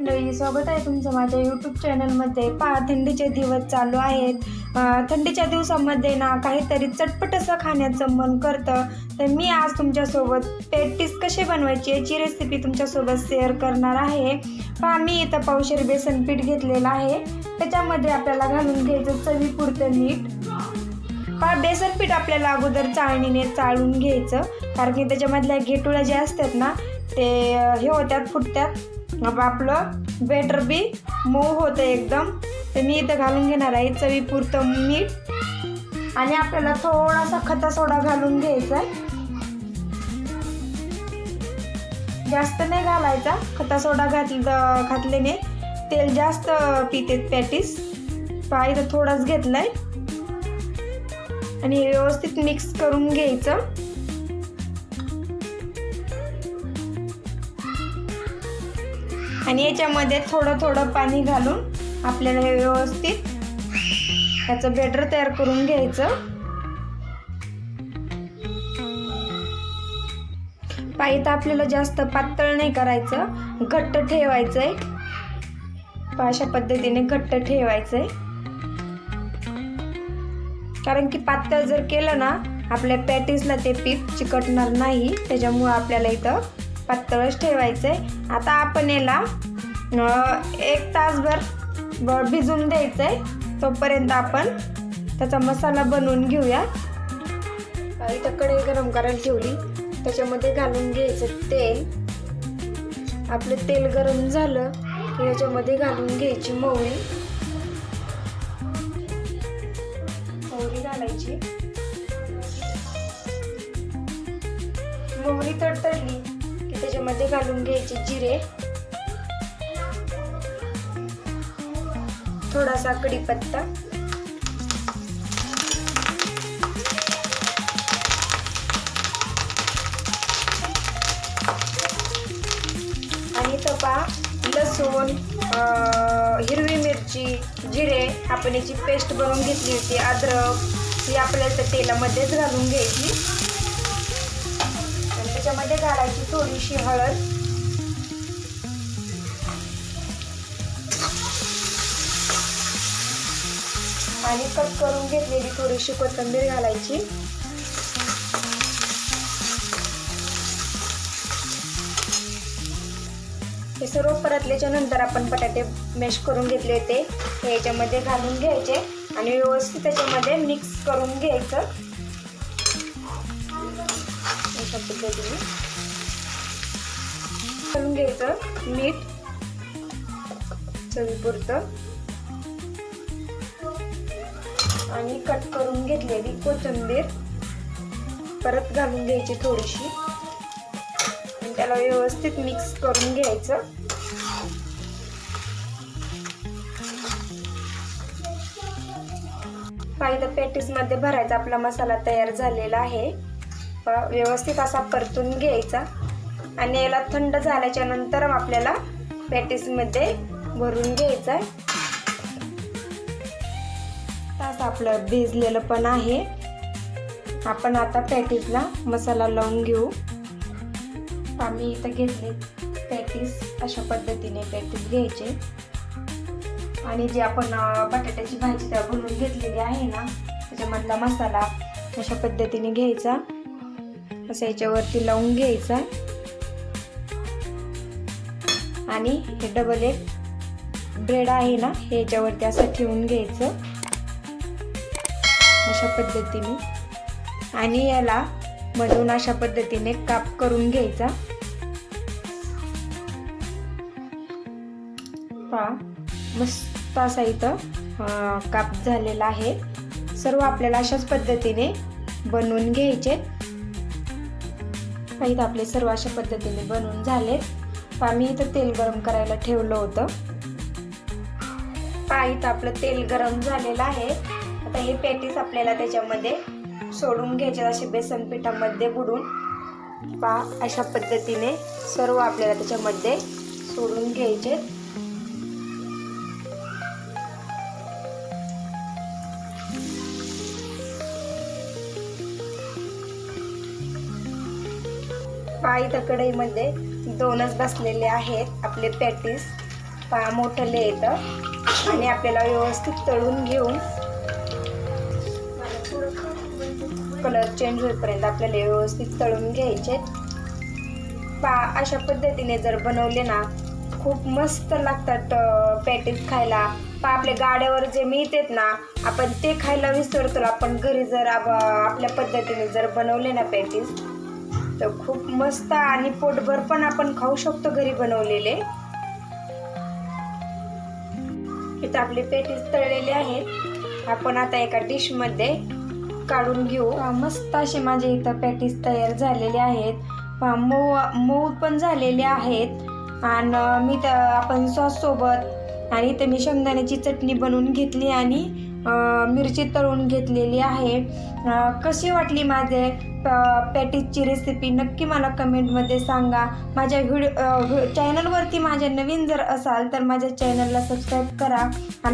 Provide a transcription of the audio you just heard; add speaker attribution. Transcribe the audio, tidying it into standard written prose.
Speaker 1: मंडळी, स्वागत आहे तुमचं माझ्या यूट्यूब चॅनलमध्ये। पहा, थंडीचे दिवस चालू आहेत। थंडीच्या दिवसामध्ये ना काहीतरी चटपट असं खाण्याचं मन करतं। तर मी आज तुमच्यासोबत पॅटीस कसे बनवायची याची रेसिपी तुमच्यासोबत शेअर करणार आहे। पहा, मी इथं पावशेर बेसन पीठ घेतलेलं आहे। त्याच्यामध्ये आपल्याला घालून घ्यायचं चवीपुरतं मीठ। पहा, बेसन पीठ आपल्याला अगोदर चाळणीने चाळून घ्यायचं, कारण की त्याच्यामधल्या गेटुळ्या जे असतात ना ते हे होत्यात, फुटतात। अब आपलं बेटर बी मऊ होतं एकदम। तर मी इथं घालून घेणार आहे चवीपुरतं मीठ आणि आपल्याला थोडासा खता सोडा घालून घ्यायचा आहे। जास्त नाही घालायचा, खता सोडा घातल्याने तेल जास्त पिते पॅटीस। पहा, इथं थोडाच घेतलाय आणि व्यवस्थित मिक्स करून घ्यायचं। आणि याच्यामध्ये थोडं थोडं पाणी घालून आपल्याला हे व्यवस्थित याचं बेटर तयार करून घ्यायचं। पाहिजे आपल्याला जास्त पातळ नाही करायचं, घट्ट ठेवायचंय। अशा पद्धतीने घट्ट ठेवायचंय, कारण की पातळ जर केलं ना आपल्या पॅटीसला ते पीठ चिकटणार नाही। त्याच्यामुळे आपल्याला इथं पातळच ठेवायचंय। आता आपण याला 1 तासभर भिजून द्यायचंय। तोपर्यंत आपण त्याचा मसाला बनवून घेऊया। इथं कढई गरम करायला ठेवली, त्याच्यामध्ये घालून घ्यायचं तेल। आपलं तेल गरम झालं की याच्यामध्ये घालून घ्यायची मोहरी घालायची। मोहरी तडतडली की त्याच्यामध्ये घालून घ्यायचे जिरे, थोडासा कढीपत्ता आणि तपा लसूण, हिरवी मिरची, जिरे आपण याची पेस्ट बनवून घेतली होती। अद्रक ही आपल्याला त्या तेलामध्येच घालून घ्यायची आणि त्याच्यामध्ये घालायची थोडीशी हळद आणि कट करून घेतलेली थोडीशी कोथिंबीर घालायची। हे सर्व परतल्याच्या नंतर आपण बटाटे मॅश करून घेतले होते हे याच्यामध्ये घालून घ्यायचे आणि व्यवस्थित त्याच्यामध्ये मिक्स करून घ्यायचं। अशा पद्धतीने घालून घ्यायचं मीठ चवीपुरतं आणि कट करून घेतलेली कोथिंबीर परत घालून घ्यायची थोडीशी आणि त्याला व्यवस्थित मिक्स करून घ्यायचं। पहिलं पॅटीस मध्ये भरायचा आपला मसाला तयार झालेला आहे। व्यवस्थित असा परतून घ्यायचा आणि याला थंड झाल्याच्या नंतर आपल्याला पॅटीस मध्ये भरून घ्यायचा आहे। असं आपलं भिजलेलं पण आहे। आपण आता पॅटीसला मसाला लावून घेऊ। आम्ही इथं घेतले पॅटीस, अशा पद्धतीने पॅटीस घ्यायचे आणि जे आपण बटाट्याची भाजी त्या बनवून घेतलेली आहे ना त्याच्यामधला मसाला अशा पद्धतीने घ्यायचा, असं याच्यावरती लावून घ्यायचा आणि हे डबल एक ब्रेड आहे ना हे याच्यावरती असं ठेवून घ्यायचं अशा पद्धतीने आणि याला मधून अशा पद्धतीने काप करून घ्यायचा। पहा, मस्त असा इथं काप झालेला आहे। सर्व आपल्याला अशाच पद्धतीने बनवून घ्यायचे। इथं आपले सर्व अशा पद्धतीने बनवून झाले। पहा, मी इथं तेल गरम करायला ठेवलं होतं। पहा, इथं आपलं तेल गरम झालेलं आहे। आता हे पॅटीस आपल्याला त्याच्यामध्ये सोडून घ्यायचे, असे बेसन पिठामध्ये बुडून। पहा, अशा पद्धतीने सर्व आपल्याला त्याच्यामध्ये सोडून घ्यायचे। पहा, इथं कढईमध्ये 2च बसलेले आहेत आपले पॅटीस। पहा मोठले येतं आणि आपल्याला व्यवस्थित तळून घेऊन कलर चेंज होईपर्यंत आपल्याला व्यवस्थित तळून घ्यायचे। पहा अशा पद्धतीने जर बनवले ना खूप मस्त लागतात पॅटीस खायला। पहा आपल्या गाड्यावर जे मिळतात ना आपण ते खायला विसरतो, आपण घरी जर आपल्या पद्धतीने जर बनवले ना पॅटीस तर खूप मस्त आणि पोटभर पण आपण खाऊ शकतो घरी बनवलेले। इथं आपले पॅटीस तळलेले आहेत, आपण आता एका डिश मध्ये काढून घेऊ। मस्त असे माझे इथं पॅटीस तयार झालेले आहेत, मऊ पण झालेले आहेत आणि मी तर आपण सॉस सोबत आणि इथे मी शेंगदाण्याची चटणी बनवून घेतली आणि मिरची तळून घेतलेली आहे। कशी वाटली माझे पॅटीसची रेसिपी नक्की मला कमेंटमध्ये सांगा। माझ्या चॅनलवरती माझ्या नवीन जर असाल तर माझ्या चॅनलला सबस्क्राईब करा आणि